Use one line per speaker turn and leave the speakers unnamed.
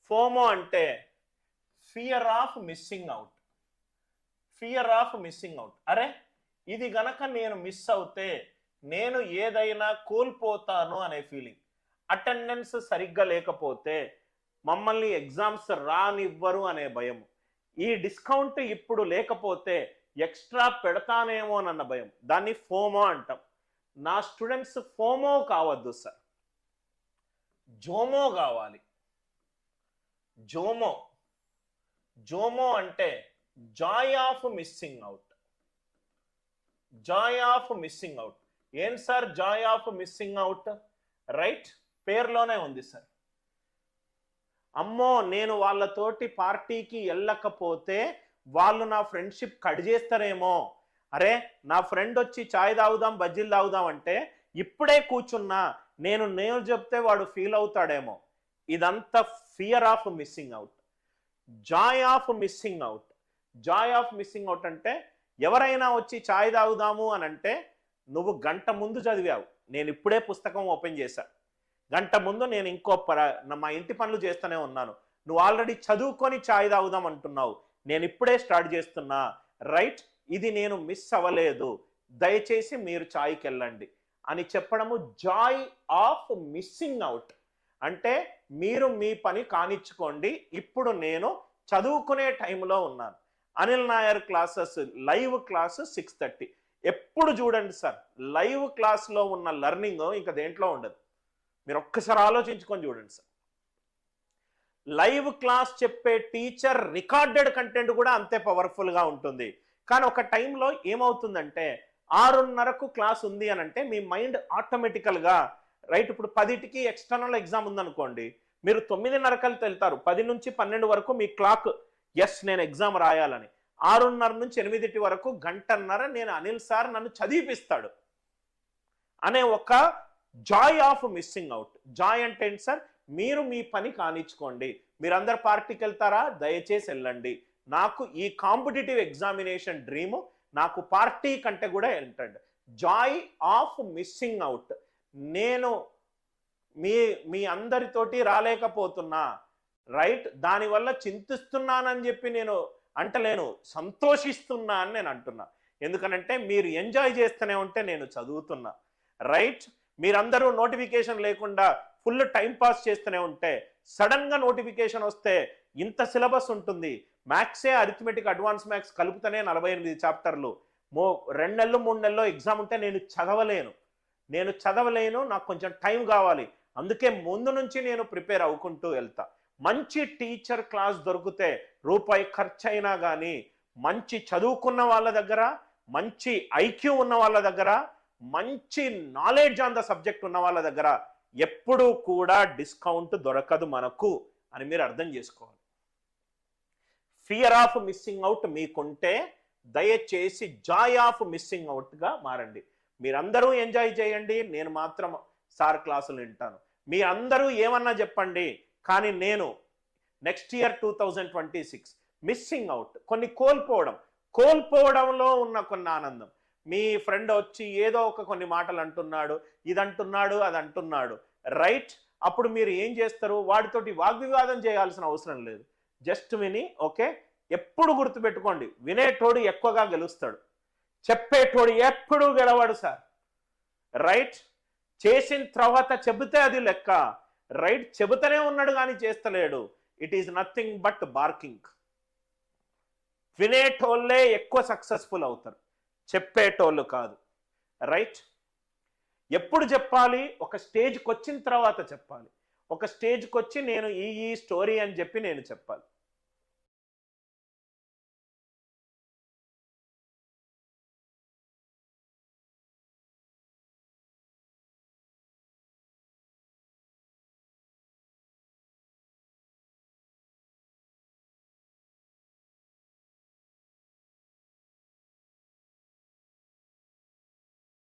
FOMO అంటే fear of missing out. Fear of missing out. అరే ఇది గనక నేను మిస్ అవుతే నేను ఏదైనా కోల్పోతాను అనే ఫీలింగ్. అటెండెన్స్ సరిగ్గా లేకపోతే మమ్మల్ని ఎగ్జామ్స్ రానివ్వరు అనే భయం. ఈ డిస్కౌంట్ ఇప్పుడు లేకపోతే ఎక్స్ట్రా పెడతానేమోనన్న భయం. దాన్ని ఫోమో అంటాం. నా స్టూడెంట్స్ ఫోమో కావద్దు సార్, జోమో కావాలి. జోమో. జోమో అంటే joy of missing out. Joy of missing out. ఏం sir joy of missing out? Right, పేర్లోనే ఉంది సార్. అమ్మో నేను వాళ్ళతోటి పార్టీకి వెళ్ళకపోతే వాళ్ళు నా ఫ్రెండ్షిప్ కట్ చేస్తారేమో. అరే నా ఫ్రెండ్ వచ్చి చాయ్ తాగుదాం బజ్జీలు తాగుదాం అంటే ఇప్పుడే కూర్చున్నా, నేను చెప్తే వాడు ఫీల్ అవుతాడేమో. ఇదంతా fear of missing out. Joy of missing out. Joy of missing out అంటే ఎవరైనా వచ్చి చాయ్ తాగుదాము అని అంటే నువ్వు గంట ముందు చదివావు, నేను ఇప్పుడే పుస్తకం ఓపెన్ చేశా, గంట ముందు నేను మా ఇంటి పనులు చేస్తూనే ఉన్నాను, నువ్వు ఆల్రెడీ చదువుకొని చాయ్ తాగుదాం అంటున్నావు, నేను ఇప్పుడే స్టార్ట్ చేస్తున్నా. రైట్, ఇది నేను మిస్ అవ్వలేదు, దయచేసి మీరు చాయ్కి వెళ్ళండి అని చెప్పడము జాయ్ ఆఫ్ మిస్సింగ్ అవుట్. అంటే మీరు మీ పని కానిచ్చుకోండి, ఇప్పుడు నేను చదువుకునే టైంలో ఉన్నాను. Anil Nair classes live class 6:30. ఎప్పుడు చూడండి సార్, లైవ్ క్లాస్లో ఉన్న లెర్నింగ్ ఇంకా దేంట్లో ఉండదు. మీరు ఒక్కసారి ఆలోచించుకొని చూడండి సార్. లైవ్ క్లాస్ చెప్పే టీచర్ రికార్డెడ్ కంటెంట్ కూడా అంతే పవర్ఫుల్గా ఉంటుంది. కానీ ఒక టైంలో ఏమవుతుందంటే 6:30కు క్లాస్ ఉంది అని అంటే మీ మైండ్ ఆటోమేటికల్గా రైట్, ఇప్పుడు 10కి ఎక్స్టర్నల్ ఎగ్జామ్ ఉందనుకోండి, మీరు 9:30 వెళ్తారు, 10 నుంచి 12 వరకు మీ క్లాక్ ఎస్ నేను ఎగ్జామ్ రాయాలని. 6:30 నుంచి 8 వరకు గంటన్నర నేను అనిల్ సార్ నన్ను చదివిపిస్తాడు అనే ఒక Joy of missing out. Joy అంటే ఏంటి సార్? మీరు మీ పని కానిచ్చుకోండి, మీరందరు పార్టీకి వెళ్తారా, దయచేసి వెళ్ళండి, నాకు ఈ కాంపిటేటివ్ ఎగ్జామినేషన్ డ్రీము నాకు పార్టీ కంటే కూడా ఏంటండి జాయ్ ఆఫ్ మిస్సింగ్ అవుట్. నేను మీ అందరితోటి రాలేకపోతున్నా, రైట్, దానివల్ల చింతిస్తున్నానని చెప్పి నేను అంటలేను, సంతోషిస్తున్నా అని నేను అంటున్నా. ఎందుకనంటే మీరు ఎంజాయ్ చేస్తూనే ఉంటే నేను చదువుతున్నా. రైట్, మీరందరూ నోటిఫికేషన్ లేకుండా ఫుల్ టైం పాస్ చేస్తూనే ఉంటే సడన్గా నోటిఫికేషన్ వస్తే ఇంత సిలబస్ ఉంటుంది. మ్యాథ్సే అరిథమెటిక్ అడ్వాన్స్ మ్యాథ్స్ కలుపుతూనే 48 చాప్టర్లు, 2 నెలలు 3 నెలల్లో ఎగ్జామ్ ఉంటే నేను చదవలేను, నాకు కొంచెం టైం కావాలి. అందుకే ముందు నుంచి నేను ప్రిపేర్ అవ్వుకుంటూ వెళ్తా. మంచి టీచర్ క్లాస్ దొరికితే రూపాయి ఖర్చు అయినా కానీ మంచి చదువుకున్న వాళ్ళ దగ్గర, మంచి ఐక్యూ ఉన్న వాళ్ళ దగ్గర, మంచి నాలెడ్జ్ ఆన్ ద సబ్జెక్ట్ ఉన్న వాళ్ళ దగ్గర ఎప్పుడూ కూడా డిస్కౌంట్ దొరకదు మనకు అని మీరు అర్థం చేసుకోవాలి. ఫియర్ ఆఫ్ మిస్సింగ్ అవుట్ మీకుంటే దయచేసి జాయ్ ఆఫ్ మిస్సింగ్ అవుట్గా మారండి. మీరందరూ ఎంజాయ్ చేయండి, నేను మాత్రం సార్ క్లాసులు వింటాను. మీరందరూ ఏమన్నా చెప్పండి, కానీ నేను నెక్స్ట్ ఇయర్ 2026 మిస్సింగ్ అవుట్, కొన్ని కోల్పోవడంలో ఉన్న కొన్ని ఆనందం. మీ ఫ్రెండ్ వచ్చి ఏదో కొన్ని మాటలు అంటున్నాడు, ఇదంటున్నాడు అది అంటున్నాడు, రైట్, అప్పుడు మీరు ఏం చేస్తారు? వాడితోటి వాగ్వివాదం చేయాల్సిన అవసరం లేదు, జస్ట్ విని ఓకే. ఎప్పుడు గుర్తుపెట్టుకోండి, వినేటోడు ఎక్కువగా గెలుస్తాడు, చెప్పేటోడు ఎప్పుడు గెలవాడు సార్. రైట్, చేసిన తర్వాత చెబితే అది లెక్క. రైట్, చెబుతూనే ఉన్నాడు కానీ చేస్తలేడు, it is nothing but barking. వినేటోళ్ళే ఎక్కువ సక్సెస్ఫుల్ అవుతారు, చెప్పేటోళ్ళు కాదు. రైట్, ఎప్పుడు చెప్పాలి? ఒక స్టేజ్కి వచ్చిన తర్వాత చెప్పాలి. ఒక స్టేజ్కి వచ్చి నేను ఈ స్టోరీ అని చెప్పి నేను చెప్పాలి.